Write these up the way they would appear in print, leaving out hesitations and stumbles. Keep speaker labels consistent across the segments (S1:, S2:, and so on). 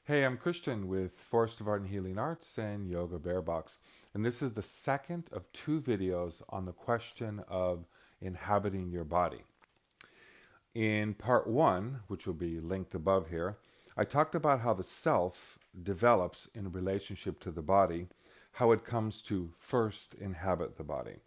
S1: Hey, I'm Christian with Forest of Art and Healing Arts and Yoga Bear Box. And this is the second of two videos on the question of inhabiting your body. In part one, which will be linked above here, I talked about how the self develops in relationship to the body, how it comes to first inhabit the body.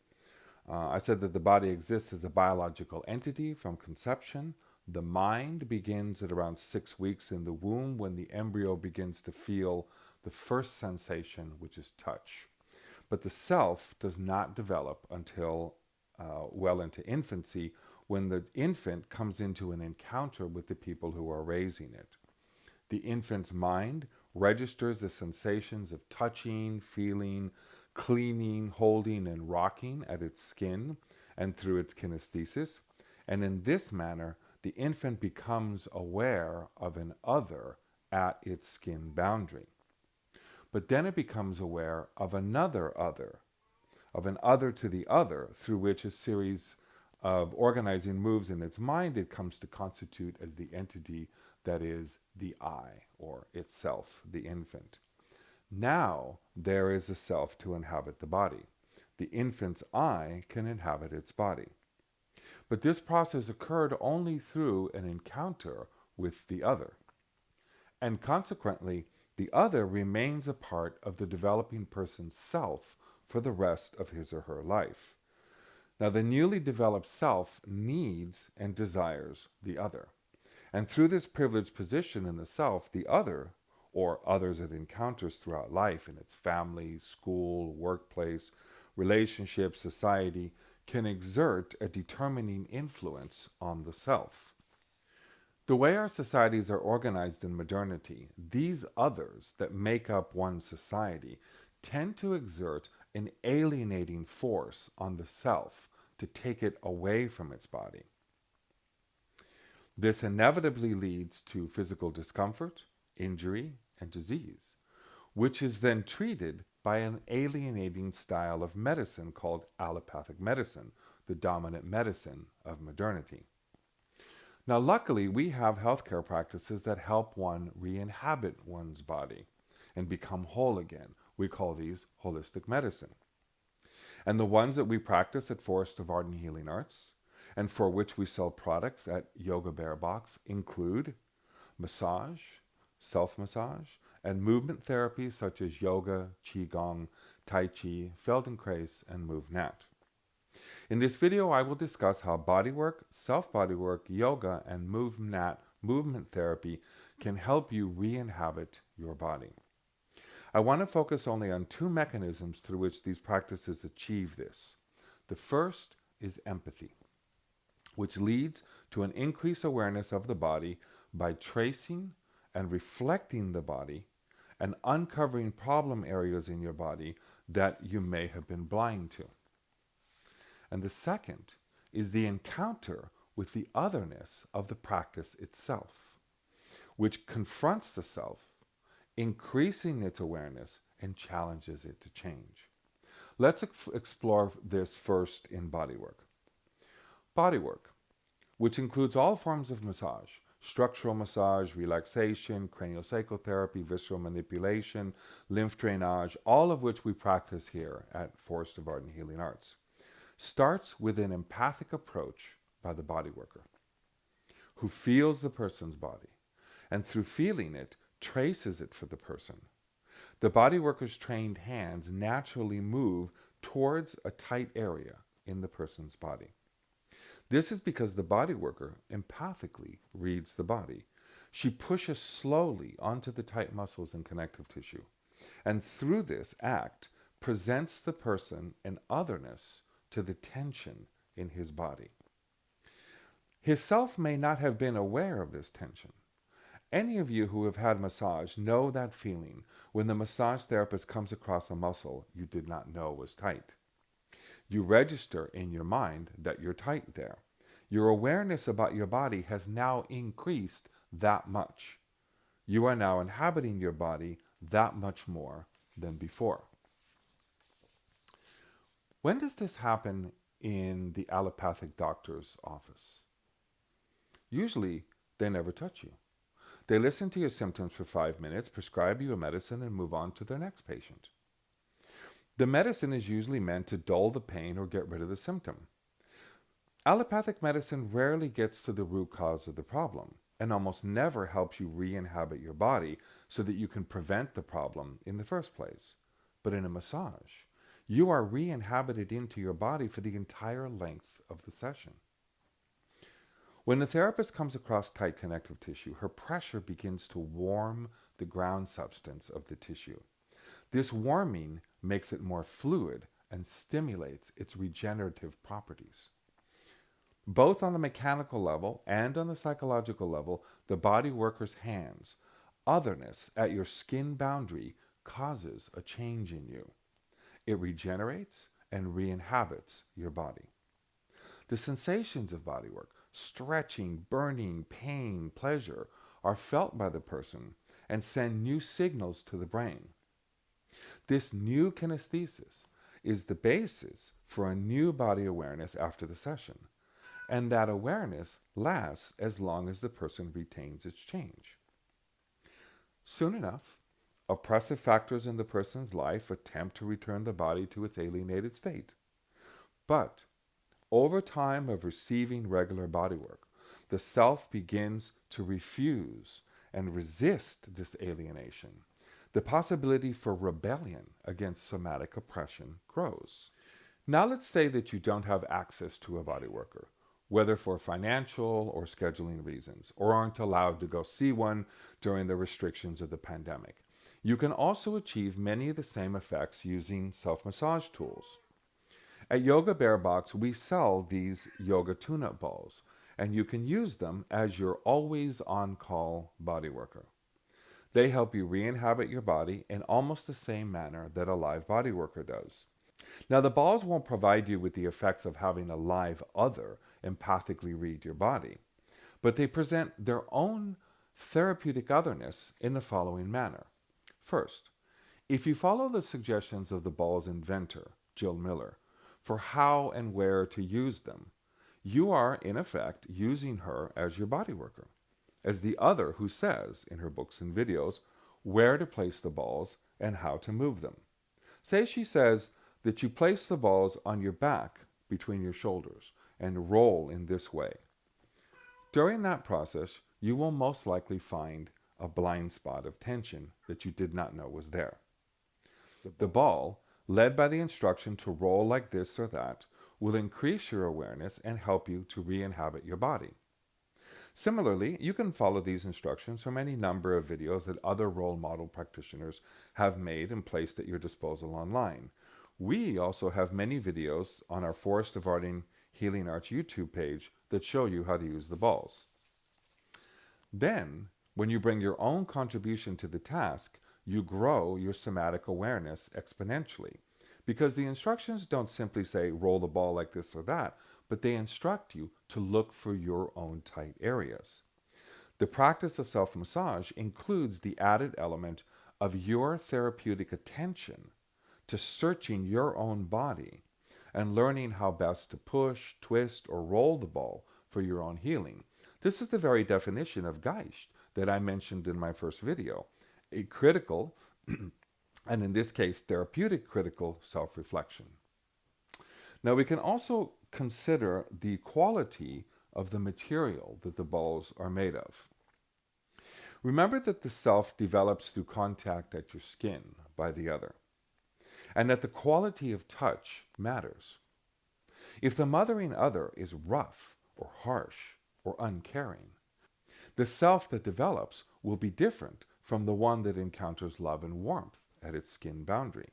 S1: I said that the body exists as a biological entity from conception. The mind begins at around 6 weeks in the womb when the embryo begins to feel the first sensation, which is touch. But the self does not develop until well into infancy, when the infant comes into an encounter with the people who are raising it. The infant's mind registers the sensations of touching, feeling, cleaning, holding, and rocking at its skin and through its kinesthesis. And in this manner, the infant becomes aware of an other at its skin boundary. But then it becomes aware of another other, of an other to the other, through which a series of organizing moves in its mind it comes to constitute as the entity that is the I, or itself, the infant. Now there is a self to inhabit the body. The infant's I can inhabit its body. But this process occurred only through an encounter with the other. And consequently, the other remains a part of the developing person's self for the rest of his or her life. Now, the newly developed self needs and desires the other. And through this privileged position in the self, the other, or others it encounters throughout life in its family, school, workplace, relationship, society, can exert a determining influence on the self. The way our societies are organized in modernity, these others that make up one society tend to exert an alienating force on the self to take it away from its body. This inevitably leads to physical discomfort, injury, and disease, which is then treated by an alienating style of medicine called allopathic medicine, the dominant medicine of modernity. Now, luckily, we have healthcare practices that help one re-inhabit one's body and become whole again. We call these holistic medicine. And the ones that we practice at Forest of Art and Healing Arts, and for which we sell products at Yoga Bear Box, include massage, self-massage, and movement therapies such as yoga, qigong, tai chi, Feldenkrais, and Movenat. In this video, I will discuss how bodywork, self-bodywork, yoga, and Movenat movement therapy can help you re-inhabit your body. I want to focus only on two mechanisms through which these practices achieve this. The first is empathy, which leads to an increased awareness of the body by tracing and reflecting the body and uncovering problem areas in your body that you may have been blind to. And the second is the encounter with the otherness of the practice itself, which confronts the self, increasing its awareness and challenges it to change. Let's explore this first in bodywork. Bodywork, which includes all forms of massage, structural massage, relaxation, craniosacral therapy, visceral manipulation, lymph drainage, all of which we practice here at Forest of Art and Healing Arts, starts with an empathic approach by the bodyworker, who feels the person's body, and through feeling it, traces it for the person. The bodyworker's trained hands naturally move towards a tight area in the person's body. This is because the bodyworker empathically reads the body. She pushes slowly onto the tight muscles and connective tissue, and through this act presents the person an otherness to the tension in his body. His self may not have been aware of this tension. Any of you who have had massage know that feeling when the massage therapist comes across a muscle you did not know was tight. You register in your mind that you're tight there. Your awareness about your body has now increased that much. You are now inhabiting your body that much more than before. When does this happen in the allopathic doctor's office? Usually, they never touch you. They listen to your symptoms for 5 minutes, prescribe you a medicine, and move on to their next patient. The medicine is usually meant to dull the pain or get rid of the symptom. Allopathic medicine rarely gets to the root cause of the problem and almost never helps you re-inhabit your body so that you can prevent the problem in the first place. But in a massage, you are re-inhabited into your body for the entire length of the session. When the therapist comes across tight connective tissue, her pressure begins to warm the ground substance of the tissue. This warming makes it more fluid and stimulates its regenerative properties. Both on the mechanical level and on the psychological level, the body worker's hands, otherness at your skin boundary, causes a change in you. It regenerates and re-inhabits your body. The sensations of bodywork, stretching, burning, pain, pleasure, are felt by the person and send new signals to the brain. This new kinesthesis is the basis for a new body awareness after the session, and that awareness lasts as long as the person retains its change. Soon enough, oppressive factors in the person's life attempt to return the body to its alienated state. But over time of receiving regular bodywork, the self begins to refuse and resist this alienation. The possibility for rebellion against somatic oppression grows. Now let's say that you don't have access to a body worker, whether for financial or scheduling reasons, or aren't allowed to go see one during the restrictions of the pandemic. You can also achieve many of the same effects using self-massage tools. At Yoga Bear Box, we sell these yoga tune-up balls, and you can use them as your always on-call body worker. They help you re-inhabit your body in almost the same manner that a live body worker does. Now, the balls won't provide you with the effects of having a live other empathically read your body, but they present their own therapeutic otherness in the following manner. First, if you follow the suggestions of the ball's inventor, Jill Miller, for how and where to use them, you are, in effect, using her as your body worker, as the other who says, in her books and videos, where to place the balls and how to move them. Say she says that you place the balls on your back between your shoulders and roll in this way. During that process, you will most likely find a blind spot of tension that you did not know was there. The ball, led by the instruction to roll like this or that, will increase your awareness and help you to re-inhabit your body. Similarly, you can follow these instructions from any number of videos that other role model practitioners have made and placed at your disposal online. We also have many videos on our Forest of Art and Healing Arts YouTube page that show you how to use the balls. Then, when you bring your own contribution to the task, you grow your somatic awareness exponentially. Because the instructions don't simply say roll the ball like this or that, but they instruct you to look for your own tight areas. The practice of self-massage includes the added element of your therapeutic attention to searching your own body and learning how best to push, twist, or roll the ball for your own healing. This is the very definition of Geist that I mentioned in my first video, a critical, and in this case, therapeutic critical self-reflection. Now we can also consider the quality of the material that the balls are made of. Remember that the self develops through contact at your skin by the other, and that the quality of touch matters. If the mothering other is rough or harsh or uncaring, the self that develops will be different from the one that encounters love and warmth at its skin boundary.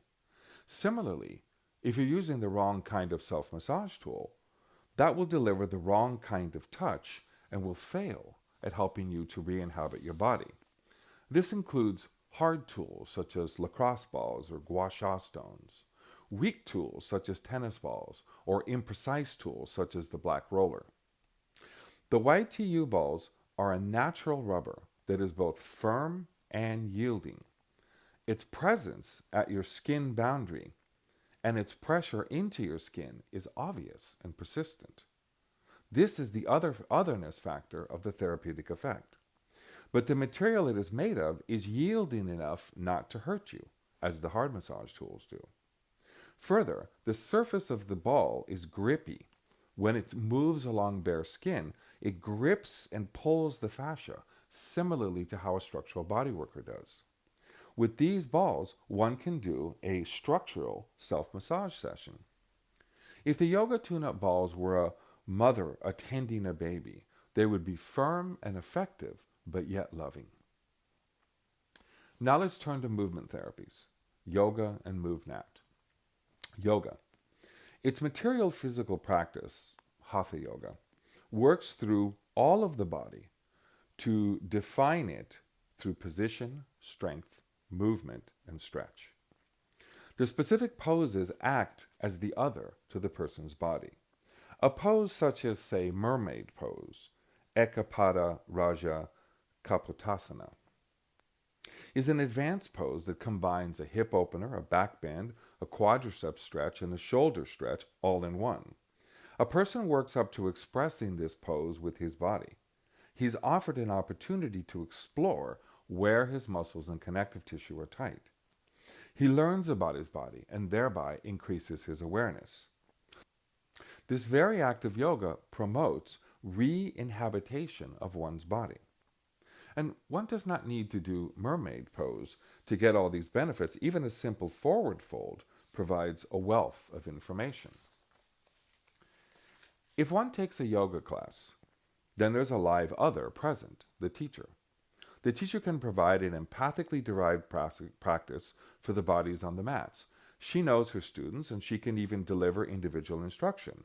S1: Similarly, if you're using the wrong kind of self-massage tool, that will deliver the wrong kind of touch and will fail at helping you to re-inhabit your body. This includes hard tools such as lacrosse balls or gua sha stones, weak tools such as tennis balls, or imprecise tools such as the black roller. The YTU balls are a natural rubber that is both firm and yielding. Its presence at your skin boundary and its pressure into your skin is obvious and persistent. This is the otherness factor of the therapeutic effect. but the material it is made of is yielding enough not to hurt you, as the hard massage tools do. Further, the surface of the ball is grippy. When it moves along bare skin, it grips and pulls the fascia, similarly to how a structural bodyworker does. With these balls, one can do a structural self-massage session. If the yoga tune-up balls were a mother attending a baby, they would be firm and effective, but yet loving. Now let's turn to movement therapies, yoga and Movenat. Yoga. Its material physical practice, hatha yoga, works through all of the body to define it through position, strength, movement, and stretch. The specific poses act as the other to the person's body. A pose such as, say, mermaid pose, Ekapada Raja Kapotasana, is an advanced pose that combines a hip opener, a back bend, a quadricep stretch, and a shoulder stretch all in one. A person works up to expressing this pose with his body. He's offered an opportunity to explore where his muscles and connective tissue are tight. He learns about his body and thereby increases his awareness. This very act of yoga promotes re-inhabitation of one's body. And one does not need to do mermaid pose to get all these benefits. Even a simple forward fold provides a wealth of information. If one takes a yoga class, then there's a live other present, the teacher. The teacher can provide an empathically derived practice for the bodies on the mats. She knows her students and she can even deliver individual instruction.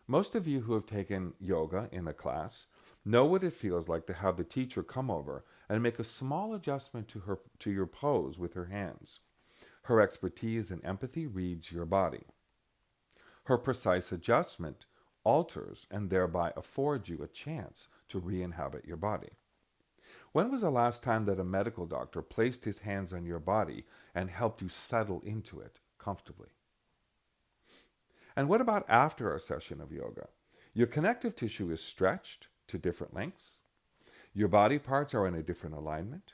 S1: Most of you who have taken yoga in a class know what it feels like to have the teacher come over and make a small adjustment to your pose with her hands. Her expertise and empathy reads your body. Her precise adjustment alters and thereby affords you a chance to re-inhabit your body. When was the last time that a medical doctor placed his hands on your body and helped you settle into it comfortably? And what about after a session of yoga? Your connective tissue is stretched to different lengths. Your body parts are in a different alignment.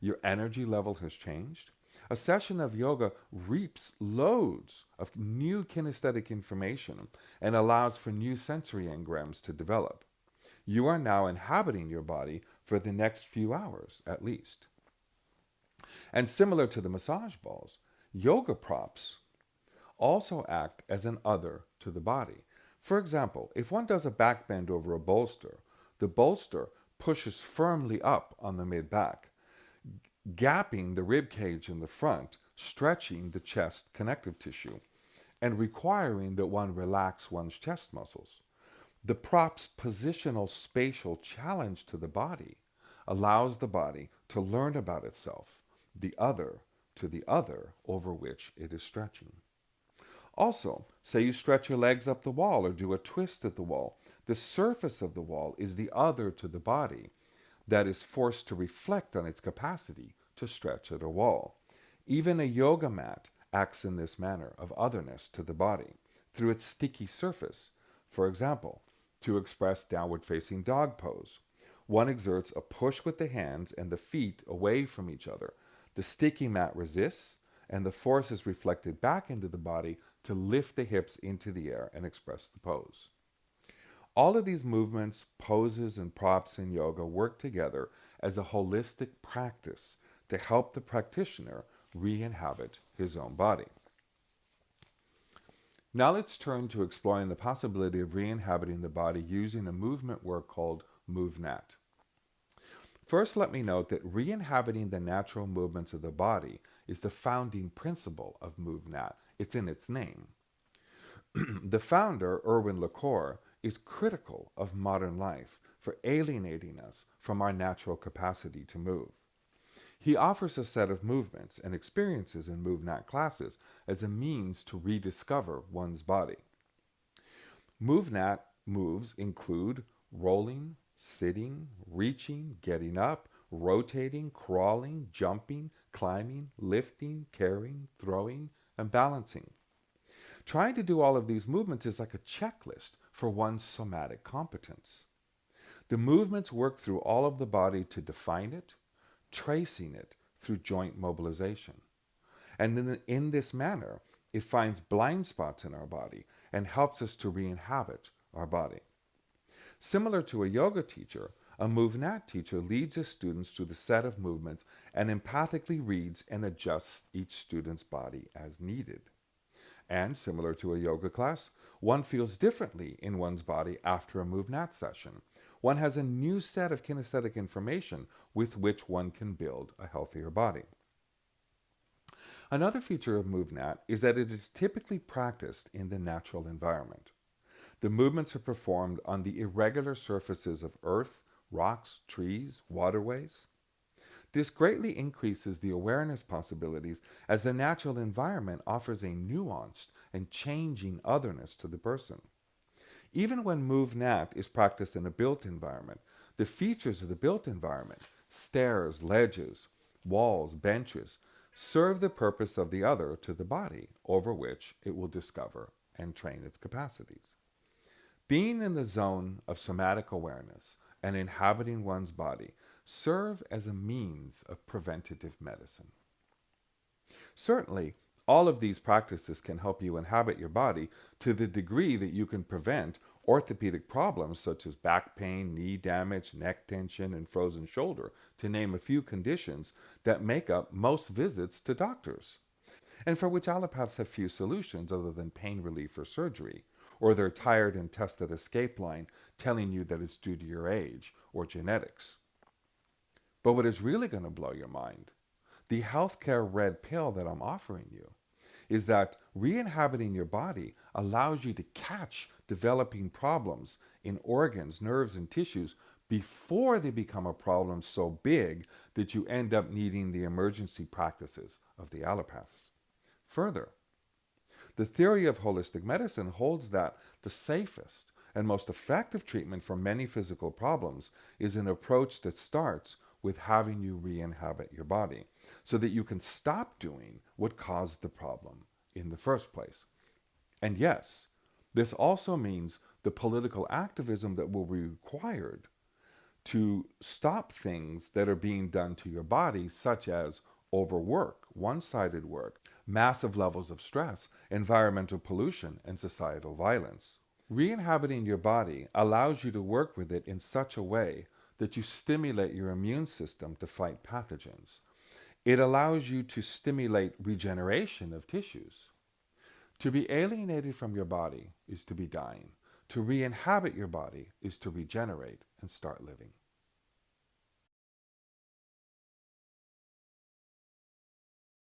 S1: Your energy level has changed. A session of yoga reaps loads of new kinesthetic information and allows for new sensory engrams to develop. You are now inhabiting your body for the next few hours at least. And similar to the massage balls, yoga props also act as an other to the body. For example, if one does a back bend over a bolster, the bolster pushes firmly up on the mid-back, gapping the rib cage in the front, stretching the chest connective tissue, and requiring that one relax one's chest muscles. The prop's positional spatial challenge to the body allows the body to learn about itself, the other to the other over which it is stretching. Also, say you stretch your legs up the wall or do a twist at the wall. The surface of the wall is the other to the body that is forced to reflect on its capacity to stretch at a wall. Even a yoga mat acts in this manner of otherness to the body through its sticky surface. For example, to express downward facing dog pose, one exerts a push with the hands and the feet away from each other. The sticky mat resists, and the force is reflected back into the body to lift the hips into the air and express the pose. All of these movements, poses, and props in yoga work together as a holistic practice to help the practitioner re-inhabit his own body. Now let's turn to exploring the possibility of re-inhabiting the body using a movement work called Movenat. First, let me note that re-inhabiting the natural movements of the body is the founding principle of Movenat. It's in its name. The founder, Erwin LaCour, is critical of modern life for alienating us from our natural capacity to move. He offers a set of movements and experiences in Movenat classes as a means to rediscover one's body. Movenat moves include rolling, sitting, reaching, getting up, rotating, crawling, jumping, climbing, lifting, carrying, throwing, and balancing. Trying to do all of these movements is like a checklist for one's somatic competence. The movements work through all of the body to define it, tracing it through joint mobilization. And in this manner, it finds blind spots in our body and helps us to re-inhabit our body. Similar to a yoga teacher, a Movenat teacher leads his students through the set of movements and empathically reads and adjusts each student's body as needed. And similar to a yoga class, one feels differently in one's body after a Movenat session. One has a new set of kinesthetic information with which one can build a healthier body. Another feature of Movenat is that it is typically practiced in the natural environment. The movements are performed on the irregular surfaces of earth, rocks, trees, waterways. This greatly increases the awareness possibilities as the natural environment offers a nuanced and changing otherness to the person. Even when Movenat is practiced in a built environment, the features of the built environment, stairs, ledges, walls, benches, serve the purpose of the other to the body, over which it will discover and train its capacities. Being in the zone of somatic awareness and inhabiting one's body serve as a means of preventative medicine. Certainly, all of these practices can help you inhabit your body to the degree that you can prevent orthopedic problems such as back pain, knee damage, neck tension, and frozen shoulder, to name a few conditions that make up most visits to doctors, and for which allopaths have few solutions other than pain relief or surgery, or their tired and tested escape line telling you that it's due to your age or genetics. But what is really going to blow your mind, the healthcare red pill that I'm offering you, is that re-inhabiting your body allows you to catch developing problems in organs, nerves, and tissues before they become a problem so big that you end up needing the emergency practices of the allopaths. Further, the theory of holistic medicine holds that the safest and most effective treatment for many physical problems is an approach that starts with having you re-inhabit your body so that you can stop doing what caused the problem in the first place. And yes, this also means the political activism that will be required to stop things that are being done to your body, such as overwork, one-sided work, massive levels of stress, environmental pollution, and societal violence. Re-inhabiting your body allows you to work with it in such a way that you stimulate your immune system to fight pathogens. It allows you to stimulate regeneration of tissues. To be alienated from your body is to be dying. To re-inhabit your body is to regenerate and start living.